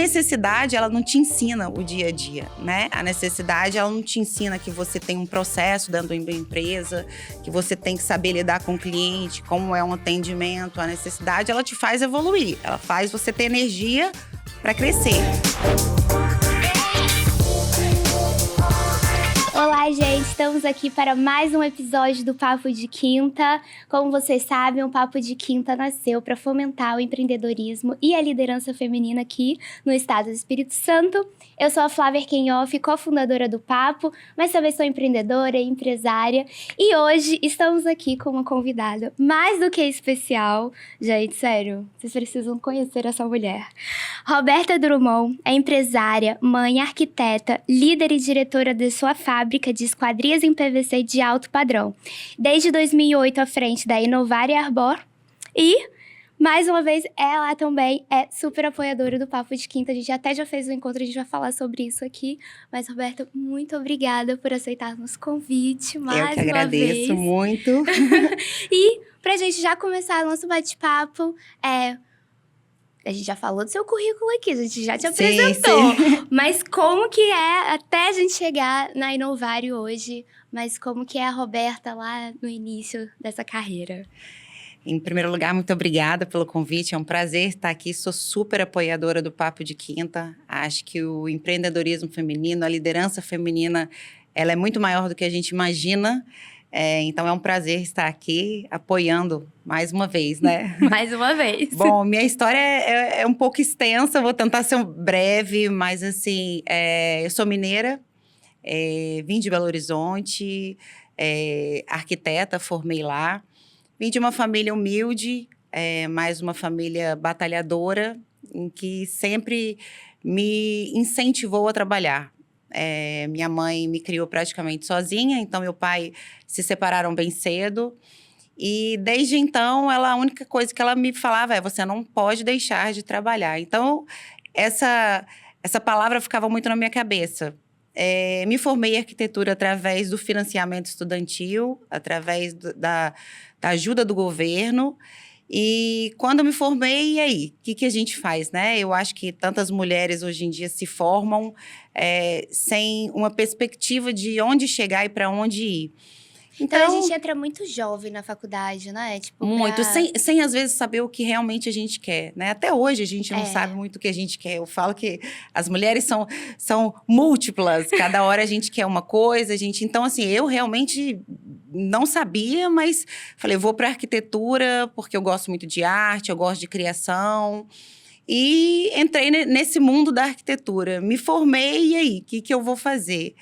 necessidade, ela não te ensina o dia a dia, né? A necessidade, ela não te ensina que você tem um processo dentro da empresa, que você tem que saber lidar com o cliente, como é um atendimento. A necessidade, ela te faz evoluir, ela faz você ter energia para crescer. Olá, gente! Estamos aqui para mais um episódio do Papo de Quinta. Como vocês sabem, o Papo de Quinta nasceu para fomentar o empreendedorismo e a liderança feminina aqui no estado do Espírito Santo. Eu sou a Flávia Kenhoff, cofundadora do Papo, mas também sou empreendedora e empresária. E hoje estamos aqui com uma convidada mais do que especial. Gente, sério, vocês precisam conhecer essa mulher. Roberta Drummond é empresária, mãe, arquiteta, líder e diretora de sua fábrica de esquadrias em PVC de alto padrão. Desde 2008 à frente da Inovar e Arbor. E, mais uma vez, ela também é super apoiadora do Papo de Quinta. A gente até já fez um encontro, a gente vai falar sobre isso aqui. Mas, Roberta, muito obrigada por aceitar nosso convite mais uma vez. Eu que agradeço muito. E, pra gente já começar nosso bate-papo, a gente já falou do seu currículo aqui, a gente já te apresentou. Sim. Mas como que é, até a gente chegar na Inovário hoje, mas como que é a Roberta lá no início dessa carreira? Em primeiro lugar, muito obrigada pelo convite, é um prazer estar aqui, sou super apoiadora do Papo de Quinta. Acho que o empreendedorismo feminino, a liderança feminina, ela é muito maior do que a gente imagina. Então, é um prazer estar aqui apoiando mais uma vez, né? Mais uma vez. Bom, minha história é um pouco extensa, vou tentar ser breve, mas assim, eu sou mineira, vim de Belo Horizonte, arquiteta, formei lá. Vim de uma família humilde, mas uma família batalhadora, em que sempre me incentivou a trabalhar. Minha mãe me criou praticamente sozinha, então meu pai se separaram bem cedo. E desde então, a única coisa que ela me falava você não pode deixar de trabalhar. Então, essa palavra ficava muito na minha cabeça. Me formei em arquitetura através do financiamento estudantil, através da ajuda do governo. E quando eu me formei, e aí? O que a gente faz, né? Eu acho que tantas mulheres hoje em dia se formam sem uma perspectiva de onde chegar e para onde ir. Então, a gente entra muito jovem na faculdade, né? Muito, sem às vezes saber o que realmente a gente quer, né? Até hoje a gente não sabe muito o que a gente quer. Eu falo que as mulheres são múltiplas, cada hora a gente quer uma coisa, Então, assim, eu realmente não sabia, mas falei, vou para arquitetura, porque eu gosto muito de arte, eu gosto de criação. E entrei nesse mundo da arquitetura. Me formei, e aí? O que eu vou fazer?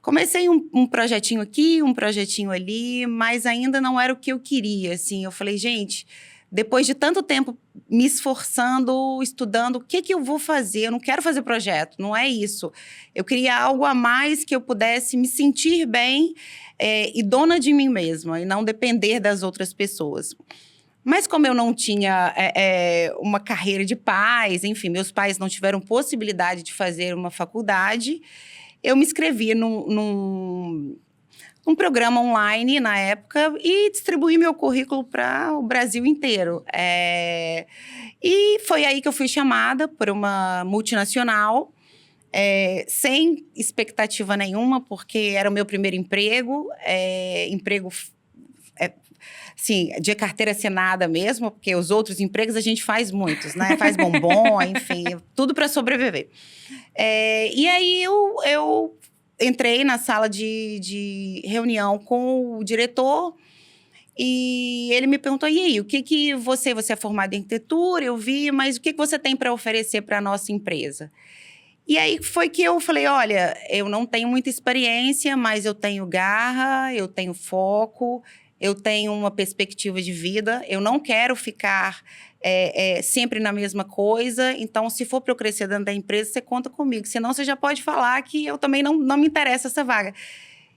Comecei um projetinho aqui, um projetinho ali, mas ainda não era o que eu queria, assim. Eu falei, gente, depois de tanto tempo me esforçando, estudando, o que eu vou fazer? Eu não quero fazer projeto, não é isso. Eu queria algo a mais que eu pudesse me sentir bem e dona de mim mesma, e não depender das outras pessoas. Mas como eu não tinha uma carreira de pais, enfim, meus pais não tiveram possibilidade de fazer uma faculdade, eu me inscrevi num programa online na época e distribuí meu currículo para o Brasil inteiro. E foi aí que eu fui chamada por uma multinacional, sem expectativa nenhuma, porque era o meu primeiro emprego, assim, de carteira assinada mesmo, porque os outros empregos a gente faz muitos, né? Faz bombom, enfim, tudo para sobreviver. E aí eu entrei na sala de reunião com o diretor e ele me perguntou, e aí, o que você é formada em arquitetura, eu vi, mas o que você tem para oferecer para a nossa empresa? E aí foi que eu falei, olha, eu não tenho muita experiência, mas eu tenho garra, eu tenho foco, eu tenho uma perspectiva de vida, eu não quero ficar sempre na mesma coisa, então se for para eu crescer dentro da empresa, você conta comigo, senão você já pode falar que eu também não me interessa essa vaga.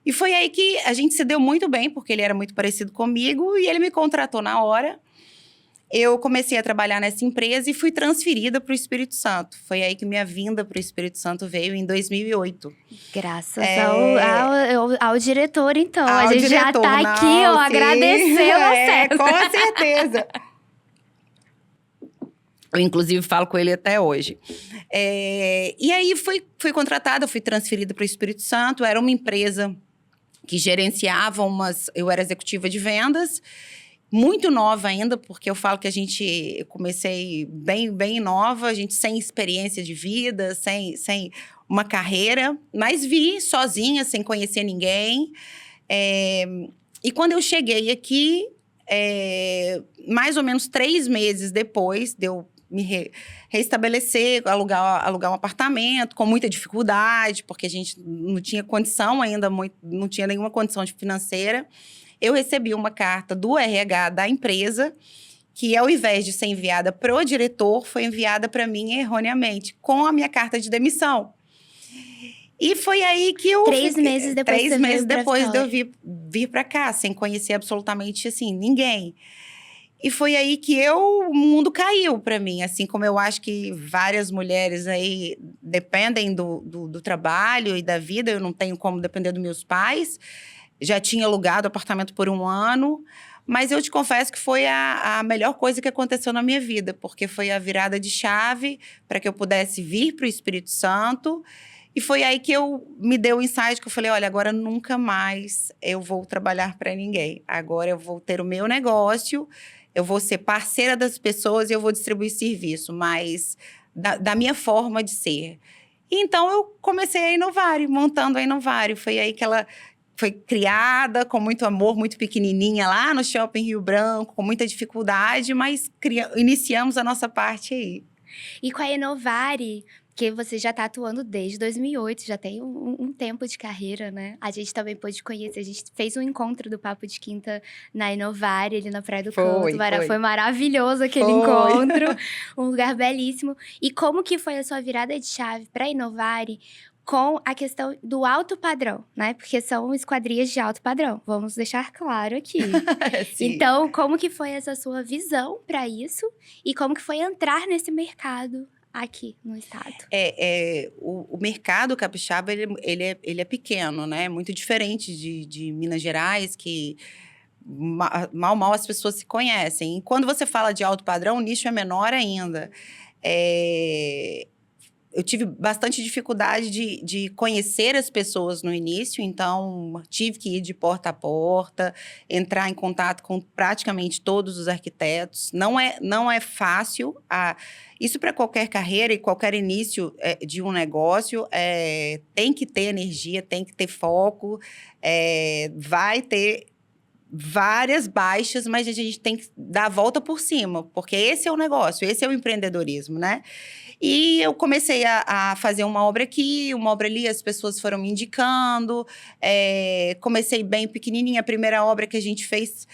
E foi aí que a gente se deu muito bem, porque ele era muito parecido comigo e ele me contratou na hora. Eu comecei a trabalhar nessa empresa e fui transferida para o Espírito Santo. Foi aí que minha vinda para o Espírito Santo veio em 2008. Graças ao diretor, então. Ao a gente diretor, já está aqui, agradecendo o acesso. Com certeza. Eu, inclusive, falo com ele até hoje. E aí, fui contratada, fui transferida para o Espírito Santo. Era uma empresa que gerenciava eu era executiva de vendas, muito nova ainda, porque eu falo que eu comecei bem nova, a gente sem experiência de vida, sem uma carreira, mas vi sozinha, sem conhecer ninguém. E quando eu cheguei aqui, mais ou menos 3 meses depois de eu me reestabelecer, alugar um apartamento, com muita dificuldade, porque a gente não tinha condição ainda, não tinha nenhuma condição financeira. Eu recebi uma carta do RH da empresa, que ao invés de ser enviada para o diretor, foi enviada para mim erroneamente, com a minha carta de demissão. E foi aí que eu... 3 meses depois 3 meses depois de eu vir para cá, sem conhecer absolutamente, assim, ninguém. E foi aí que o mundo caiu para mim, assim como eu acho que várias mulheres aí dependem do trabalho e da vida. Eu não tenho como depender dos meus pais. Já tinha alugado apartamento por 1 ano, mas eu te confesso que foi a melhor coisa que aconteceu na minha vida, porque foi a virada de chave para que eu pudesse vir para o Espírito Santo. E foi aí que eu me dei o insight, que eu falei, olha, agora nunca mais eu vou trabalhar para ninguém. Agora eu vou ter o meu negócio, eu vou ser parceira das pessoas e eu vou distribuir serviço, mas da minha forma de ser. E então, eu comecei a Inovário, montando a Inovário. Foi aí que ela foi criada com muito amor, muito pequenininha, lá no Shopping Rio Branco, com muita dificuldade, mas iniciamos a nossa parte aí. E com a Inovari, que você já está atuando desde 2008, já tem um tempo de carreira, né? A gente também pôde conhecer, a gente fez um encontro do Papo de Quinta na Inovari, ali na Praia do Canto. Foi maravilhoso aquele encontro, um lugar belíssimo. E como que foi a sua virada de chave para a Inovari com a questão do alto padrão, né? Porque são esquadrias de alto padrão, vamos deixar claro aqui. Então, como que foi essa sua visão para isso? E como que foi entrar nesse mercado aqui no estado? O mercado capixaba, ele é pequeno, né? Muito diferente de Minas Gerais, que mal as pessoas se conhecem. E quando você fala de alto padrão, o nicho é menor ainda. Eu tive bastante dificuldade de conhecer as pessoas no início, então tive que ir de porta a porta, entrar em contato com praticamente todos os arquitetos. Não é fácil. Isso para qualquer carreira e qualquer início de um negócio, tem que ter energia, tem que ter foco, vai ter várias baixas, mas a gente tem que dar a volta por cima, porque esse é o negócio, esse é o empreendedorismo, né? E eu comecei a fazer uma obra aqui, uma obra ali, as pessoas foram me indicando. Comecei bem pequenininha, a primeira obra que a gente fez,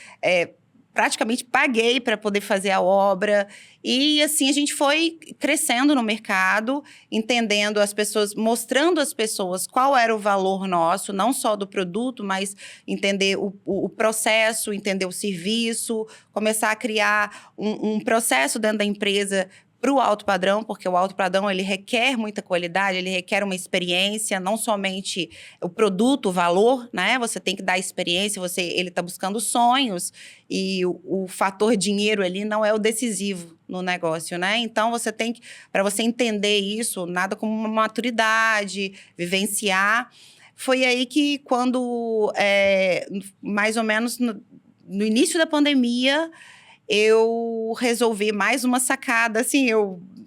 praticamente paguei para poder fazer a obra. E assim, a gente foi crescendo no mercado, entendendo as pessoas, mostrando às pessoas qual era o valor nosso, não só do produto, mas entender o processo, entender o serviço, começar a criar um processo dentro da empresa para o alto padrão, porque o alto padrão ele requer muita qualidade, ele requer uma experiência, não somente o produto, o valor, né? Você tem que dar experiência, ele está buscando sonhos e o fator dinheiro ali não é o decisivo no negócio, né? Então, você tem que, para você entender isso, nada como uma maturidade, vivenciar. Foi aí que quando, mais ou menos no início da pandemia, eu resolvi mais uma sacada, assim,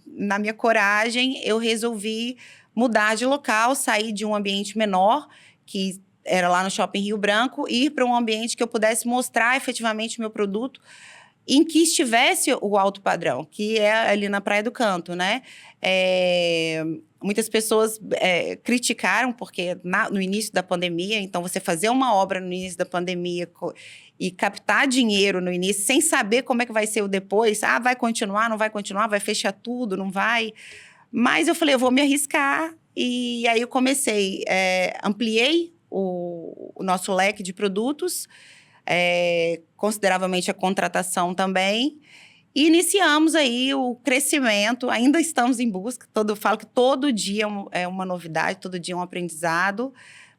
na minha coragem, eu resolvi mudar de local, sair de um ambiente menor, que era lá no Shopping Rio Branco, e ir para um ambiente que eu pudesse mostrar efetivamente o meu produto, em que estivesse o alto padrão, que é ali na Praia do Canto, né? Muitas pessoas criticaram, porque no início da pandemia, então você fazer uma obra no início da pandemia e captar dinheiro no início, sem saber como é que vai ser o depois, vai continuar, não vai continuar, vai fechar tudo, não vai. Mas eu falei, eu vou me arriscar, e aí eu comecei, ampliei o nosso leque de produtos, consideravelmente a contratação também, e iniciamos aí o crescimento. Ainda estamos em busca, eu falo que todo dia é uma novidade, todo dia é um aprendizado,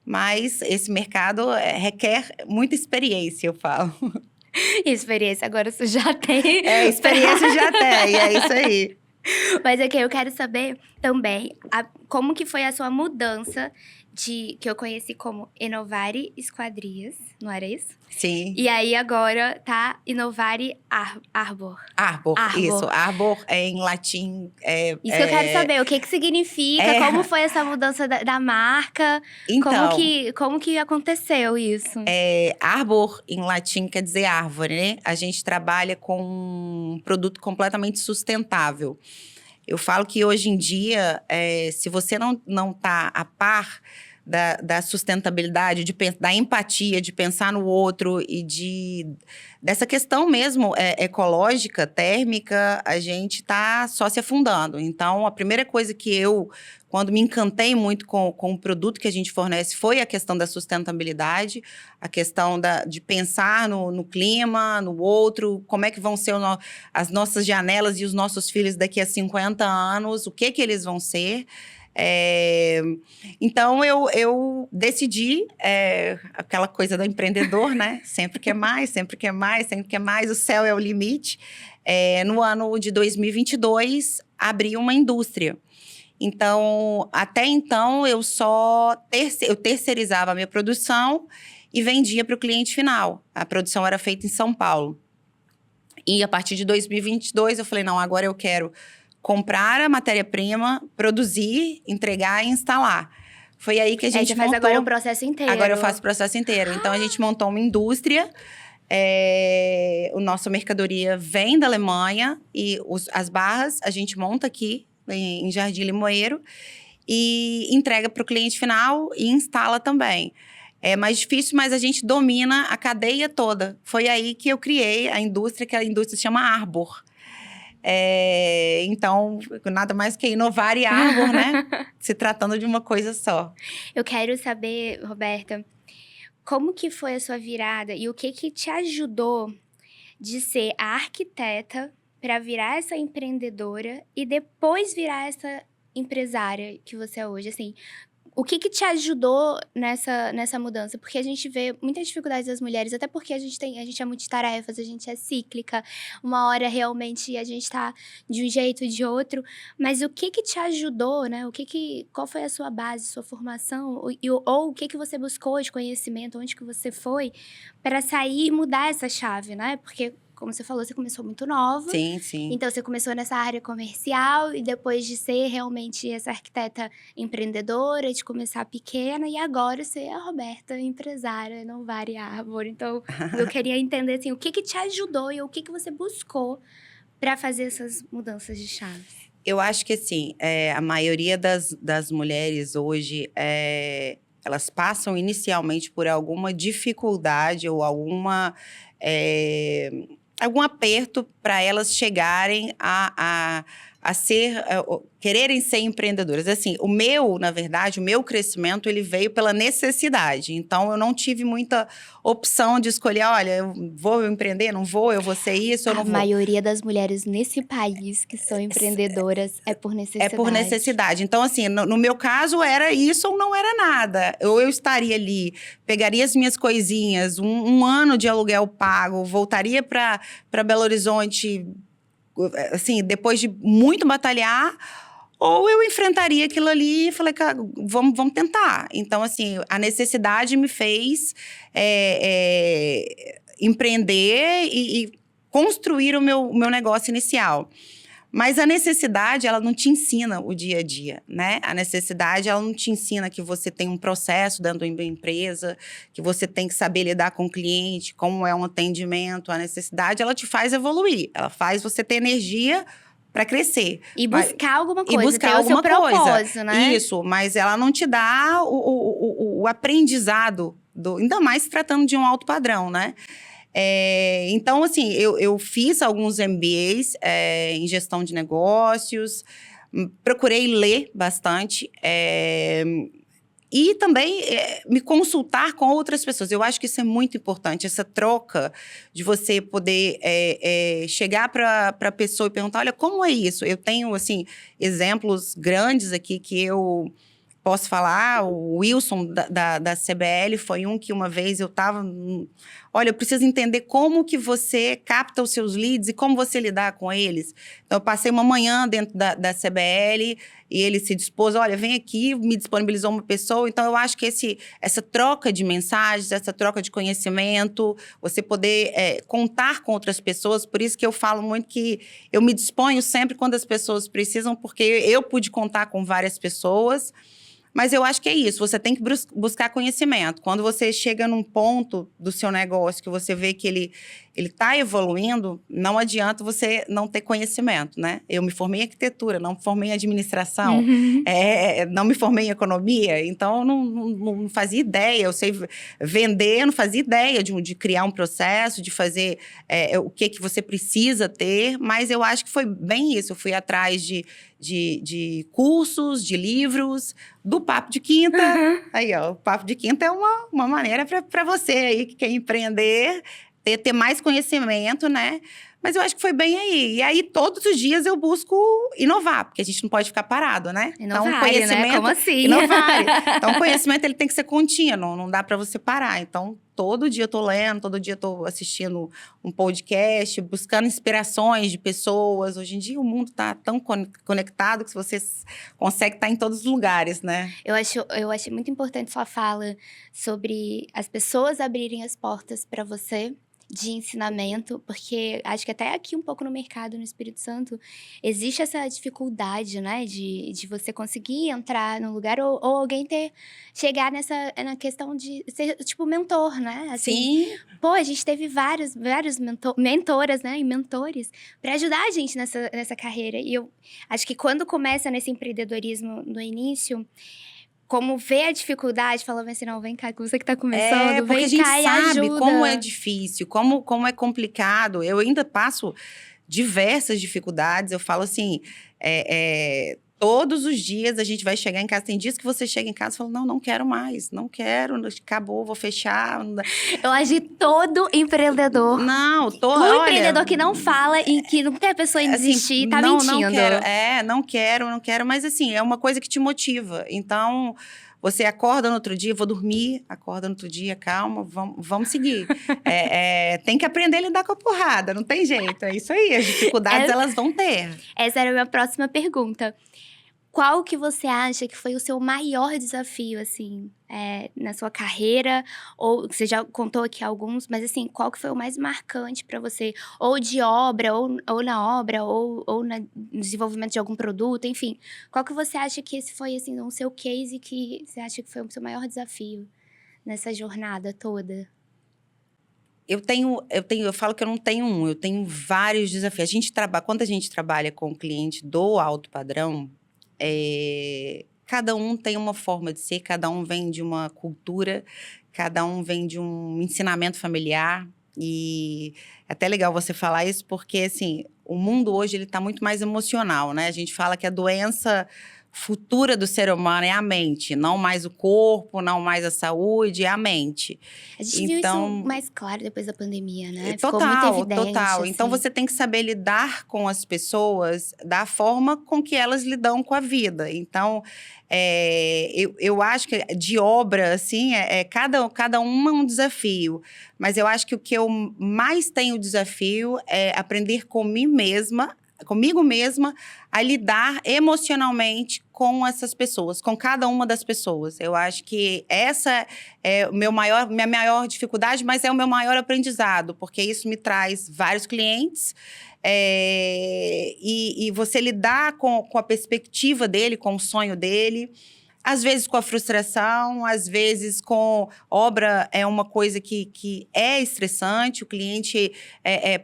mas esse mercado requer muita experiência, eu falo. Experiência agora você já tem. Experiência já tem, é isso aí. Mas aqui eu quero saber também como que foi a sua mudança que eu conheci como Inovare Esquadrias, não era isso? Sim. E aí agora tá Inovare Arbor. Arbor, isso. Arbor em latim Isso que eu quero saber, o que significa, como foi essa mudança da marca, Então, como que aconteceu isso? Arbor em latim quer dizer árvore, né? A gente trabalha com um produto completamente sustentável. Eu falo que hoje em dia, se você não tá a par da sustentabilidade, da empatia, de pensar no outro e dessa questão mesmo ecológica, térmica, a gente está só se afundando. Então, a primeira coisa que quando me encantei muito com o produto que a gente fornece, foi a questão da sustentabilidade, a questão de pensar no clima, no outro, como é que vão ser as nossas janelas e os nossos filhos daqui a 50 anos, o que eles vão ser. Então, eu decidi, aquela coisa do empreendedor, né? Sempre quer mais, sempre quer mais, sempre quer mais, o céu é o limite. No ano de 2022, abri uma indústria. Então, até então, eu terceirizava a minha produção e vendia para o cliente final. A produção era feita em São Paulo. E a partir de 2022, eu falei, não, agora eu quero comprar a matéria-prima, produzir, entregar e instalar. Foi aí que a gente montou... Você faz agora o processo inteiro. Agora eu faço o processo inteiro. Então, a gente montou uma indústria. A nossa mercadoria vem da Alemanha e as barras a gente monta aqui em Jardim Limoeiro e entrega para o cliente final e instala também. É mais difícil, mas a gente domina a cadeia toda. Foi aí que eu criei a indústria, que a indústria se chama Arbor. Então, nada mais que inovar e Arbor, né? Se tratando de uma coisa só. Eu quero saber, Roberta, como que foi a sua virada e o que te ajudou de ser a arquiteta para virar essa empreendedora e depois virar essa empresária que você é hoje, assim... O que te ajudou nessa mudança? Porque a gente vê muitas dificuldades das mulheres, até porque a gente é multitarefas, a gente é cíclica. Uma hora realmente a gente tá de um jeito ou de outro. Mas o que te ajudou, né? Qual foi a sua base, sua formação? Ou o que você buscou de conhecimento, onde que você foi para sair e mudar essa chave, né? Porque... Como você falou, você começou muito nova. Sim, sim. Então, você começou nessa área comercial e depois de ser realmente essa arquiteta empreendedora, de começar pequena, e agora você é a Roberta, empresária, não Inovare Arbor. Então, eu queria entender, assim, o que te ajudou e o que você buscou para fazer essas mudanças de chave? Eu acho que, assim, a maioria das mulheres hoje, elas passam inicialmente por alguma dificuldade ou algum aperto para elas chegarem a quererem ser empreendedoras. Assim, na verdade, o meu crescimento, ele veio pela necessidade. Então, eu não tive muita opção de escolher, olha, eu vou empreender, não vou, eu vou ser isso, eu não vou. A maioria das mulheres nesse país que são empreendedoras é por necessidade. É por necessidade. Então, assim, no meu caso, era isso ou não era nada. Ou eu estaria ali, pegaria as minhas coisinhas, um ano de aluguel pago, voltaria para Belo Horizonte, assim, depois de muito batalhar, ou eu enfrentaria aquilo ali e falei, cara, vamos tentar. Então, assim, a necessidade me fez empreender e construir o meu negócio inicial. Mas a necessidade, ela não te ensina o dia a dia, né? A necessidade, ela não te ensina que você tem um processo dentro da empresa, que você tem que saber lidar com o cliente, como é um atendimento. A necessidade, ela te faz evoluir. Ela faz você ter energia para crescer. E buscar alguma coisa, e buscar ter o seu propósito, coisa, né? Isso, mas ela não te dá o aprendizado, ainda mais se tratando de um alto padrão, né? Então, assim, eu fiz alguns MBAs em gestão de negócios, procurei ler bastante e também me consultar com outras pessoas. Eu acho que isso é muito importante, essa troca de você poder chegar para a pessoa e perguntar, olha, como é isso? Eu tenho, assim, exemplos grandes aqui que eu posso falar, o Wilson da CBL foi um que uma vez eu estava... Olha, eu preciso entender como que você capta os seus leads e como você lidar com eles. Então, eu passei uma manhã dentro da CBL e ele se dispôs, olha, vem aqui, me disponibilizou uma pessoa. Então, eu acho que essa troca de mensagens, essa troca de conhecimento, você poder contar com outras pessoas, por isso que eu falo muito que eu me disponho sempre quando as pessoas precisam, porque eu pude contar com várias pessoas. Mas eu acho que é isso, você tem que buscar conhecimento. Quando você chega num ponto do seu negócio que você vê que ele está evoluindo, não adianta você não ter conhecimento, né? Eu me formei em arquitetura, não me formei em administração, não me formei em economia, então eu não fazia ideia. Eu sei vender, não fazia ideia de criar um processo, de fazer o que você precisa ter, mas eu acho que foi bem isso. Eu fui atrás de cursos, de livros, do Papo de Quinta. Aí, ó, o Papo de Quinta é uma maneira para você aí que quer empreender, ter mais conhecimento, né? Mas eu acho que foi bem aí. E aí, todos os dias eu busco inovar, porque a gente não pode ficar parado, né? Inovar, então, conhecimento, né? Como assim? Inovar. Então, o conhecimento ele tem que ser contínuo, não dá para você parar. Então, todo dia eu tô lendo, todo dia eu tô assistindo um podcast, buscando inspirações de pessoas. Hoje em dia, o mundo tá tão conectado que você consegue estar em todos os lugares, né? Eu achei muito importante sua fala sobre as pessoas abrirem as portas para você de ensinamento, porque acho que até aqui um pouco no mercado, no Espírito Santo, existe essa dificuldade, né, de você conseguir entrar no lugar ou alguém chegar na questão de ser, tipo, mentor, né? Assim, sim. Pô, a gente teve vários mentoras, né, e mentores para ajudar a gente nessa carreira. E eu acho que quando começa nesse empreendedorismo no início, como vê a dificuldade, fala assim, não, vem cá, que você que tá começando, porque vem a gente cá e sabe ajuda. como é difícil, como é complicado. Eu ainda passo diversas dificuldades. Eu falo assim, todos os dias a gente vai chegar em casa. Tem dias que você chega em casa e fala, não quero mais, não quero, acabou, vou fechar. Eu acho que todo empreendedor... empreendedor que não fala e que não tem a pessoa em desistir, tá mentindo. Não quero. Mas assim, é uma coisa que te motiva. Então, você acorda no outro dia, vou dormir, acorda no outro dia, calma, vamos seguir. Tem que aprender a lidar com a porrada, não tem jeito. É isso aí, as dificuldades elas vão ter. Essa era a minha próxima pergunta. Qual que você acha que foi o seu maior desafio, assim, na sua carreira? Ou você já contou aqui alguns, mas assim, qual que foi o mais marcante para você? Ou de obra, ou na obra, ou no desenvolvimento de algum produto, enfim. Qual que você acha que esse foi, assim, o seu case que você acha que foi o seu maior desafio nessa jornada toda? Eu falo que eu não tenho um, eu tenho vários desafios. Quando a gente trabalha com o cliente do alto padrão, cada um tem uma forma de ser, cada um vem de uma cultura, cada um vem de um ensinamento familiar. E é até legal você falar isso, porque assim, o mundo hoje ele está muito mais emocional, né? A gente fala que a doença futura do ser humano é a mente, não mais o corpo, não mais a saúde, é a mente. A gente viu isso mais claro depois da pandemia, né? Total, ficou muito evidente, total. assim. Então, você tem que saber lidar com as pessoas da forma com que elas lidam com a vida. Então, eu acho que de obra, assim, cada uma é um desafio. Mas eu acho que o que eu mais tenho desafio é aprender comigo mesma, a lidar emocionalmente com essas pessoas, com cada uma das pessoas. Eu acho que essa é minha maior dificuldade, mas é o meu maior aprendizado, porque isso me traz vários clientes, e você lidar com a perspectiva dele, com o sonho dele. Às vezes com a frustração, às vezes com obra é uma coisa que é estressante. O cliente,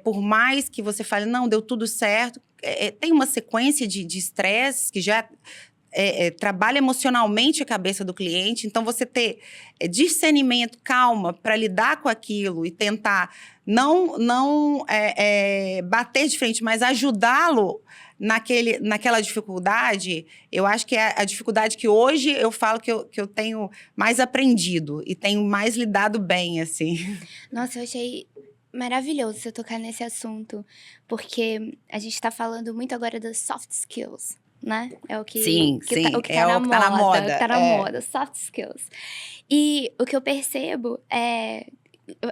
por mais que você fale, não, deu tudo certo, tem uma sequência de estresse que já trabalha emocionalmente a cabeça do cliente. Então, você ter discernimento, calma, para lidar com aquilo e tentar não bater de frente, mas ajudá-lo naquela dificuldade, eu acho que é a dificuldade que hoje eu falo que eu tenho mais aprendido e tenho mais lidado bem, assim. Nossa, eu achei maravilhoso você tocar nesse assunto, porque a gente tá falando muito agora das soft skills, né? É o que, Sim, sim. O que É tá o na que tá na moda. moda. Tá na moda, soft skills. E o que eu percebo é,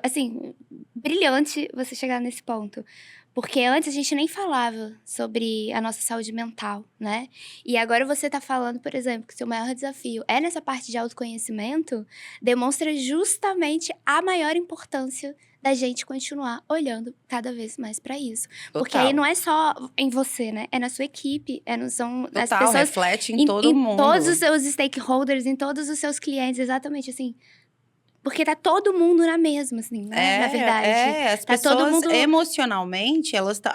assim, brilhante você chegar nesse ponto. Porque antes a gente nem falava sobre a nossa saúde mental, né? E agora você tá falando, por exemplo, que seu maior desafio é nessa parte de autoconhecimento, demonstra justamente a maior importância da gente continuar olhando cada vez mais pra isso. Porque aí Total. não é só em você, né? É na sua equipe, são as Total, pessoas reflete em todo mundo. todos os seus stakeholders, em todos os seus clientes, exatamente assim. Porque tá todo mundo na mesma, assim, né? Na verdade. As Tá todo pessoas mundo. emocionalmente, elas estão.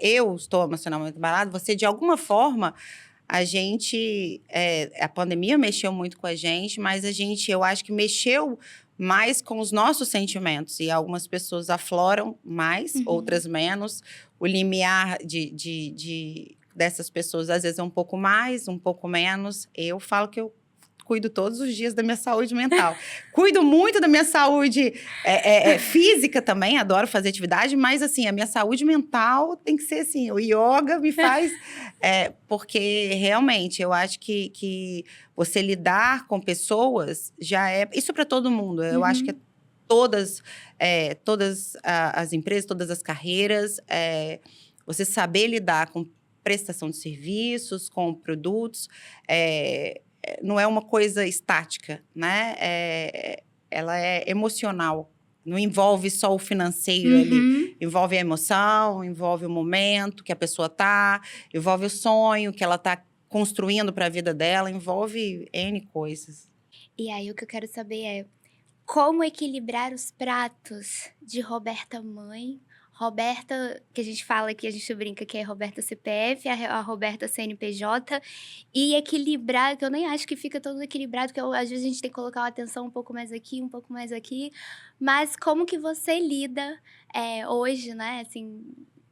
Eu estou emocionalmente abalada, você, de alguma forma, a gente. A pandemia mexeu muito com a gente, mas eu acho que mexeu mais com os nossos sentimentos. E algumas pessoas afloram mais, outras menos. O limiar dessas pessoas, às vezes, é um pouco mais, um pouco menos. Eu falo que eu cuido todos os dias da minha saúde mental. Cuido muito da minha saúde física também, adoro fazer atividade, mas assim, a minha saúde mental tem que ser assim, o yoga me faz... porque realmente, eu acho que você lidar com pessoas já é... Isso para todo mundo, eu acho que todas as empresas, todas as carreiras, você saber lidar com prestação de serviços, com produtos, não é uma coisa estática, né? Ela é emocional. Não envolve só o financeiro ali. Envolve a emoção, envolve o momento que a pessoa tá, envolve o sonho que ela tá construindo para a vida dela, envolve N coisas. E aí, o que eu quero saber é como equilibrar os pratos de Roberta mãe, Roberta, que a gente fala aqui, a gente brinca que é Roberta CPF, a Roberta CNPJ, e equilibrar, que eu nem acho que fica todo equilibrado, porque às vezes a gente tem que colocar uma atenção um pouco mais aqui, um pouco mais aqui, mas como que você lida hoje, né, assim,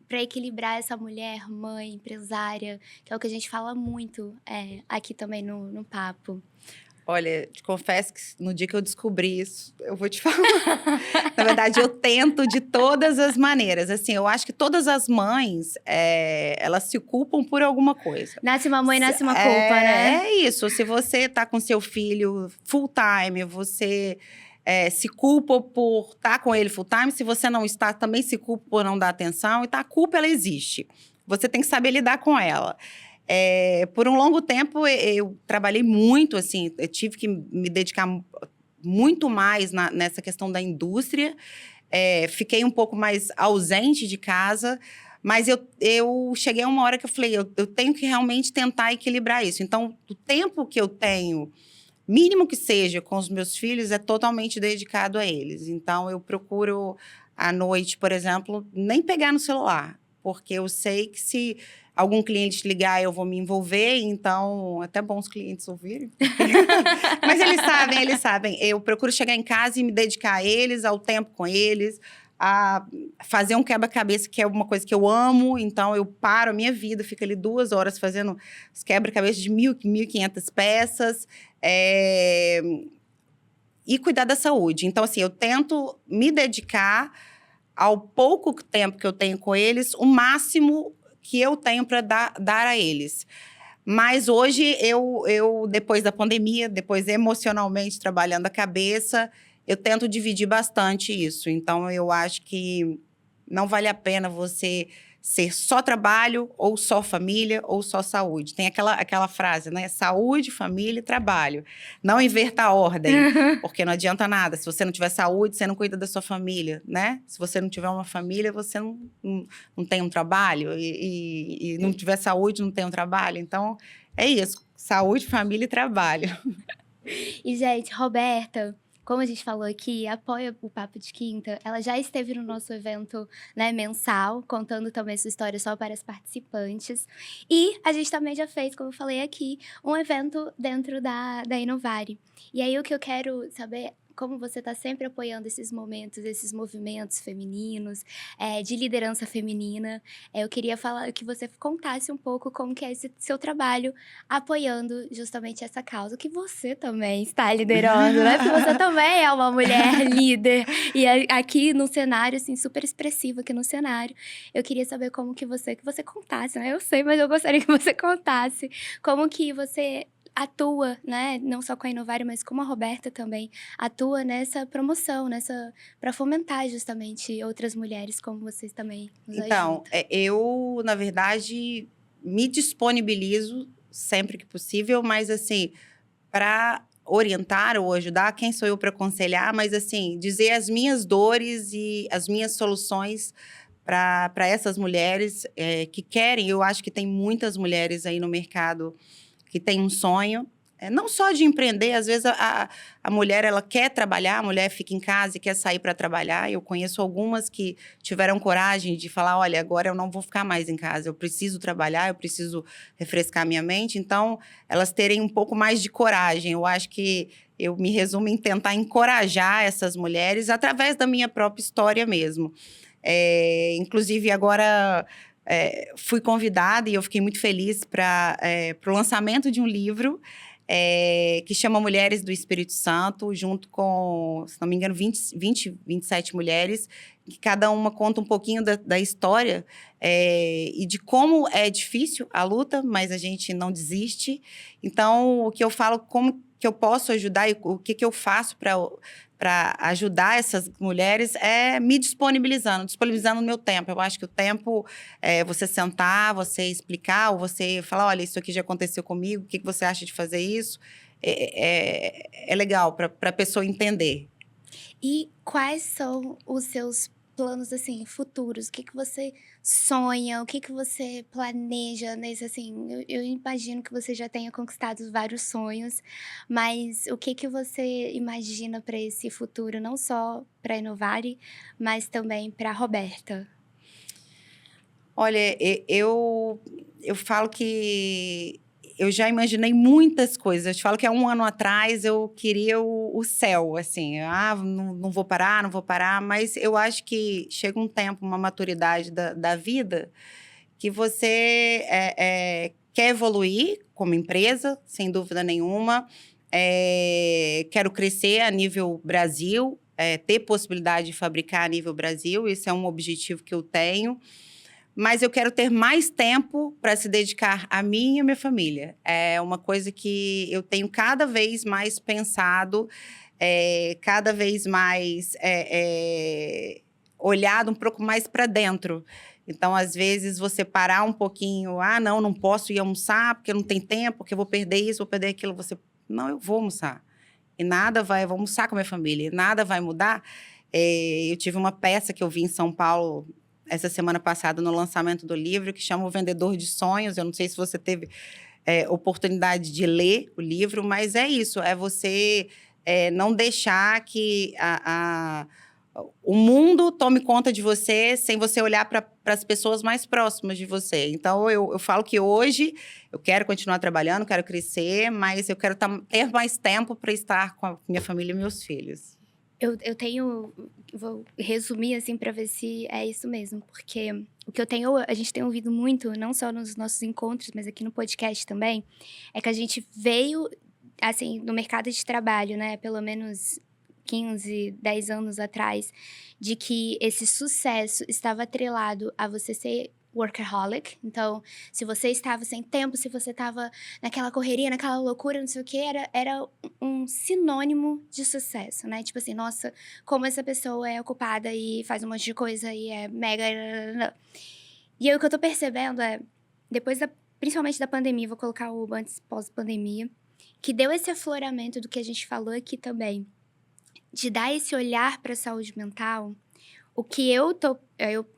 para equilibrar essa mulher, mãe, empresária, que é o que a gente fala muito aqui também no papo. Olha, te confesso que no dia que eu descobri isso, eu vou te falar. Na verdade, eu tento de todas as maneiras. Assim, eu acho que todas as mães, elas se culpam por alguma coisa. Nasce uma mãe, nasce uma culpa, né? É isso. Se você tá com seu filho full time, você se culpa por estar com ele full time. Se você não está, também se culpa por não dar atenção. Então, a culpa, ela existe. Você tem que saber lidar com ela. Por um longo tempo, eu trabalhei muito, assim, eu tive que me dedicar muito mais nessa questão da indústria. Fiquei um pouco mais ausente de casa, mas eu cheguei a uma hora que eu falei, eu tenho que realmente tentar equilibrar isso. Então, o tempo que eu tenho, mínimo que seja, com os meus filhos, é totalmente dedicado a eles. Então, eu procuro, à noite, por exemplo, nem pegar no celular, porque eu sei que se algum cliente ligar, eu vou me envolver, então, até bom os clientes ouvirem. Mas eles sabem. Eu procuro chegar em casa e me dedicar a eles, ao tempo com eles, a fazer um quebra-cabeça, que é uma coisa que eu amo. Então, eu paro a minha vida, fico ali 2 horas fazendo os quebra-cabeças de 1.500 peças. E cuidar da saúde. Então, assim, eu tento me dedicar ao pouco tempo que eu tenho com eles, o máximo que eu tenho para dar a eles. Mas hoje, eu, depois da pandemia, depois emocionalmente trabalhando a cabeça, eu tento dividir bastante isso. Então, eu acho que não vale a pena você ser só trabalho, ou só família, ou só saúde. Tem aquela frase, né? Saúde, família e trabalho. Não inverta a ordem, porque não adianta nada. Se você não tiver saúde, você não cuida da sua família, né? Se você não tiver uma família, você não tem um trabalho. E não tiver saúde, não tem um trabalho. Então, é isso. Saúde, família e trabalho. E, gente, Roberta, como a gente falou aqui, apoia o Papo de Quinta. Ela já esteve no nosso evento, né, mensal, contando também sua história só para as participantes. E a gente também já fez, como eu falei aqui, um evento dentro da Inovare. E aí, o que eu quero saber, como você está sempre apoiando esses momentos, esses movimentos femininos, de liderança feminina, eu queria falar que você contasse um pouco como que é esse seu trabalho apoiando justamente essa causa que você também está liderando, né? Porque você também é uma mulher líder e aqui no cenário, assim, super expressiva aqui no cenário. Eu queria saber como que você contasse, né? Eu sei, mas eu gostaria que você contasse como que você atua, né, não só com a Inovare, mas como a Roberta também, atua nessa promoção, para fomentar justamente outras mulheres como vocês também nos Então, ajudam. eu, na verdade, me disponibilizo sempre que possível, mas assim, para orientar ou ajudar, quem sou eu para aconselhar, mas assim, dizer as minhas dores e as minhas soluções para essas mulheres que querem. Eu acho que tem muitas mulheres aí no mercado que têm um sonho, não só de empreender. Às vezes a mulher ela quer trabalhar, a mulher fica em casa e quer sair para trabalhar. Eu conheço algumas que tiveram coragem de falar, olha, agora eu não vou ficar mais em casa, eu preciso trabalhar, eu preciso refrescar minha mente. Então, elas terem um pouco mais de coragem. Eu acho que eu me resumo em tentar encorajar essas mulheres através da minha própria história mesmo. Inclusive, agora fui convidada e eu fiquei muito feliz para o lançamento de um livro que chama Mulheres do Espírito Santo, junto com, se não me engano, 27 mulheres, que cada uma conta um pouquinho da história e de como é difícil a luta, mas a gente não desiste. Então, o que eu falo, como que eu posso ajudar e o que eu faço para ajudar essas mulheres me disponibilizando o meu tempo. Eu acho que o tempo é você sentar, você explicar, ou você falar, olha, isso aqui já aconteceu comigo, o que você acha de fazer isso? É legal para a pessoa entender. E quais são os seus planos, assim, futuros? O que você sonha? O que você planeja nesse, assim... Eu imagino que você já tenha conquistado vários sonhos, mas o que você imagina para esse futuro? Não só para a Inovare, mas também para a Roberta. Olha, eu falo que eu já imaginei muitas coisas. Eu te falo que há um ano atrás eu queria o céu, assim. Não vou parar, não vou parar. Mas eu acho que chega um tempo, uma maturidade da vida, que você quer evoluir como empresa, sem dúvida nenhuma. Quero crescer a nível Brasil, ter possibilidade de fabricar a nível Brasil. Esse é um objetivo que eu tenho. Mas eu quero ter mais tempo para se dedicar a mim e a minha família. É uma coisa que eu tenho cada vez mais pensado, cada vez mais olhado um pouco mais para dentro. Então, às vezes, você parar um pouquinho, não posso ir almoçar porque não tem tempo, porque eu vou perder isso, vou perder aquilo. Não, eu vou almoçar. E vou almoçar com a minha família, e nada vai mudar. Eu tive uma peça que eu vi em São Paulo essa semana passada no lançamento do livro, que chama O Vendedor de Sonhos. Eu não sei se você teve oportunidade de ler o livro, mas é isso, é você não deixar que o mundo tome conta de você sem você olhar para as pessoas mais próximas de você. Então, eu falo que hoje eu quero continuar trabalhando, quero crescer, mas eu quero ter mais tempo para estar com a minha família e meus filhos. Vou resumir assim para ver se é isso mesmo, porque o que a gente tem ouvido muito, não só nos nossos encontros, mas aqui no podcast também, é que a gente veio, assim, no mercado de trabalho, né, pelo menos 15, 10 anos atrás, de que esse sucesso estava atrelado a você ser workaholic. Então, se você estava sem tempo, se você estava naquela correria, naquela loucura, não sei o que, era um sinônimo de sucesso, né? Tipo assim, nossa, como essa pessoa é ocupada e faz um monte de coisa e é mega... E aí, o que eu tô percebendo depois principalmente da pandemia, vou colocar o antes pós-pandemia, que deu esse afloramento do que a gente falou aqui também, de dar esse olhar para a saúde mental. O que eu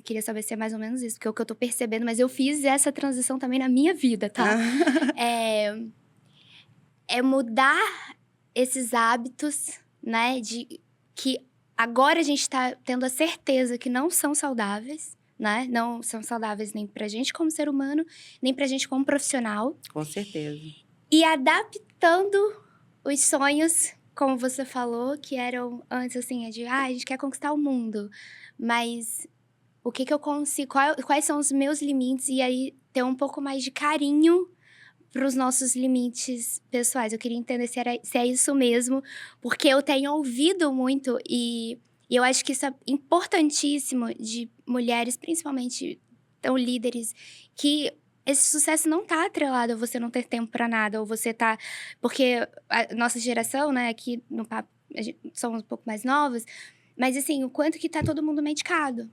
queria saber se é mais ou menos isso, porque é o que eu tô percebendo, mas eu fiz essa transição também na minha vida, tá? É mudar esses hábitos, né, de que agora a gente tá tendo a certeza que não são saudáveis, né? Não são saudáveis nem pra gente como ser humano, nem pra gente como profissional. Com certeza. E adaptando os sonhos como você falou, que eram antes, assim, a gente quer conquistar o mundo, mas o que eu consigo, quais são os meus limites, e aí ter um pouco mais de carinho para os nossos limites pessoais. Eu queria entender se é isso mesmo, porque eu tenho ouvido muito, e eu acho que isso é importantíssimo de mulheres, principalmente tão líderes, que esse sucesso não tá atrelado a você não ter tempo para nada, ou você tá... Porque a nossa geração, né, aqui no Papo, somos um pouco mais novas, mas assim, o quanto que tá todo mundo medicado.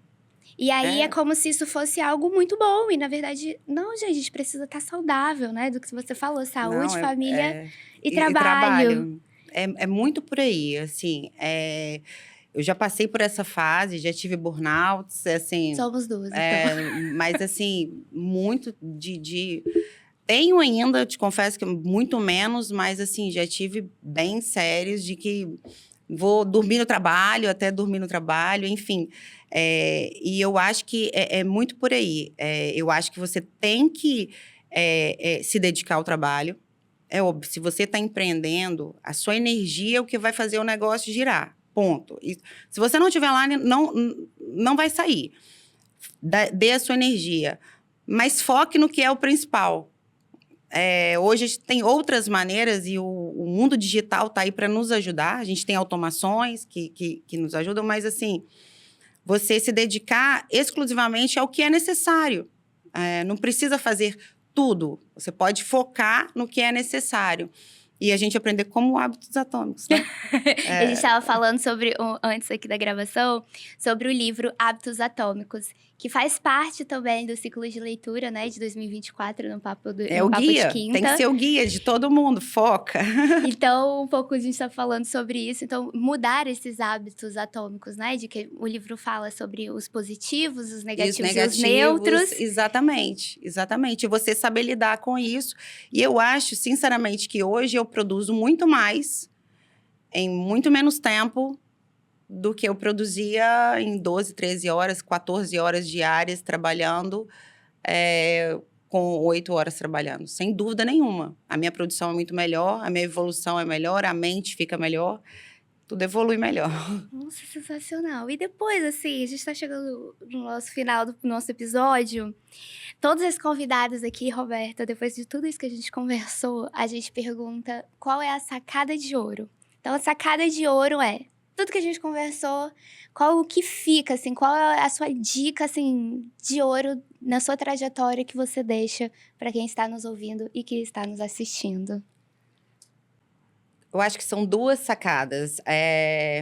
E aí é como se isso fosse algo muito bom. E na verdade, não, gente, a gente precisa estar saudável, né? Do que você falou, saúde, Não, família e e trabalho. É muito por aí, assim. Eu já passei por essa fase, já tive burnouts, assim. Somos duas, então. Mas assim, muito Tenho ainda, eu te confesso que muito menos, mas assim, já tive bem sérios de que vou dormir no trabalho, até dormir no trabalho, enfim. E eu acho que é muito por aí. Eu acho que você tem que se dedicar ao trabalho. É óbvio, se você está empreendendo, a sua energia é o que vai fazer o negócio girar. Ponto. E se você não estiver lá, não vai sair. Dê a sua energia. Mas foque no que é o principal. Hoje a gente tem outras maneiras e o mundo digital está aí para nos ajudar. A gente tem automações que nos ajudam, mas assim, você se dedicar exclusivamente ao que é necessário. Não precisa fazer tudo. Você pode focar no que é necessário. E a gente aprender como hábitos atômicos, né? A gente estava falando antes aqui da gravação, sobre o livro Hábitos Atômicos, que faz parte também do ciclo de leitura, né, de 2024, no Papo de Quinta. É o guia, tem que ser o guia de todo mundo, foca. Então, um pouco a gente está falando sobre isso. Então, mudar esses hábitos atômicos, né, de que o livro fala sobre os positivos, os negativos e os neutros. Exatamente, exatamente. E você saber lidar com isso. E eu acho, sinceramente, que hoje eu produzo muito mais em muito menos tempo do que eu produzia em 12, 13 horas, 14 horas diárias trabalhando, com 8 horas trabalhando. Sem dúvida nenhuma. A minha produção é muito melhor, a minha evolução é melhor, a mente fica melhor, tudo evolui melhor. Nossa, sensacional. E depois, assim, a gente está chegando no nosso final do nosso episódio. Todos os convidados aqui, Roberta, depois de tudo isso que a gente conversou, a gente pergunta qual é a sacada de ouro. Então, a sacada de ouro é tudo que a gente conversou, qual o que fica, assim, qual é a sua dica, assim, de ouro na sua trajetória que você deixa para quem está nos ouvindo e que está nos assistindo? Eu acho que são duas sacadas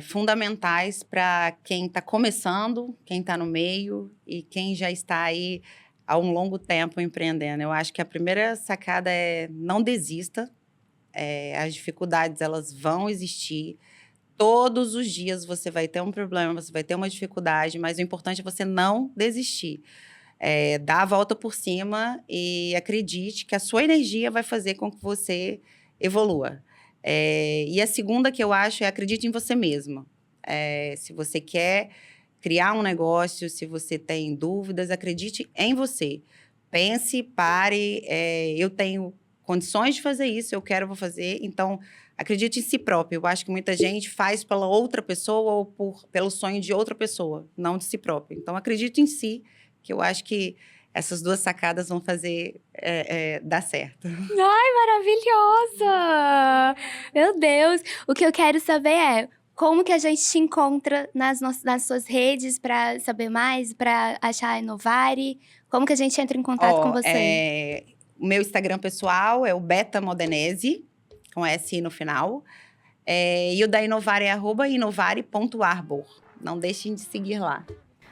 fundamentais para quem está começando, quem está no meio e quem já está aí há um longo tempo empreendendo. Eu acho que a primeira sacada é não desista. As dificuldades, elas vão existir. Todos os dias você vai ter um problema, você vai ter uma dificuldade, mas o importante é você não desistir. Dá a volta por cima e acredite que a sua energia vai fazer com que você evolua. E a segunda que eu acho é acredite em você mesmo. Se você quer criar um negócio, se você tem dúvidas, acredite em você. Pense, pare, eu tenho condições de fazer isso, vou fazer, então acredite em si próprio. Eu acho que muita gente faz pela outra pessoa ou pelo sonho de outra pessoa, não de si próprio. Então acredite em si, que eu acho que essas duas sacadas vão fazer dar certo. Ai, maravilhosa! Meu Deus! O que eu quero saber é como que a gente te encontra nas suas redes para saber mais, para achar a Inovari? Como que a gente entra em contato com você? O meu Instagram pessoal é o Beta Modenese, com S no final. E o da Inovari é @inovari.arbor. Não deixem de seguir lá.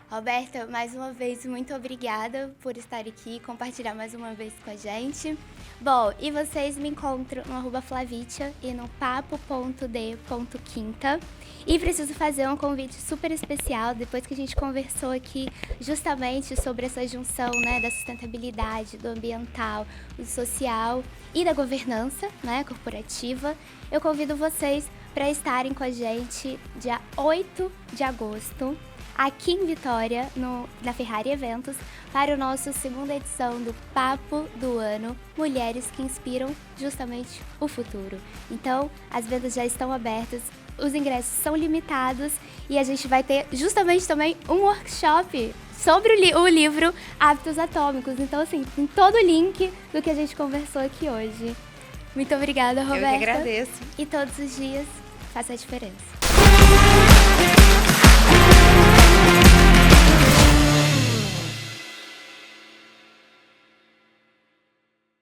Roberta, mais uma vez, muito obrigada por estar aqui e compartilhar mais uma vez com a gente. Bom, e vocês me encontram no @Flavitia e no papo.d.quinta. E preciso fazer um convite super especial, depois que a gente conversou aqui justamente sobre essa junção, né, da sustentabilidade, do ambiental, do social e da governança, né, corporativa. Eu convido vocês para estarem com a gente dia 8 de agosto, aqui em Vitória, na Ferrari Eventos, para o nosso segunda edição do Papo do Ano, Mulheres que Inspiram Justamente o Futuro. Então, as vendas já estão abertas, os ingressos são limitados e a gente vai ter justamente também um workshop sobre o livro Hábitos Atômicos. Então, assim, tem todo o link do que a gente conversou aqui hoje. Muito obrigada, Roberta. Eu que agradeço. E todos os dias, faça a diferença.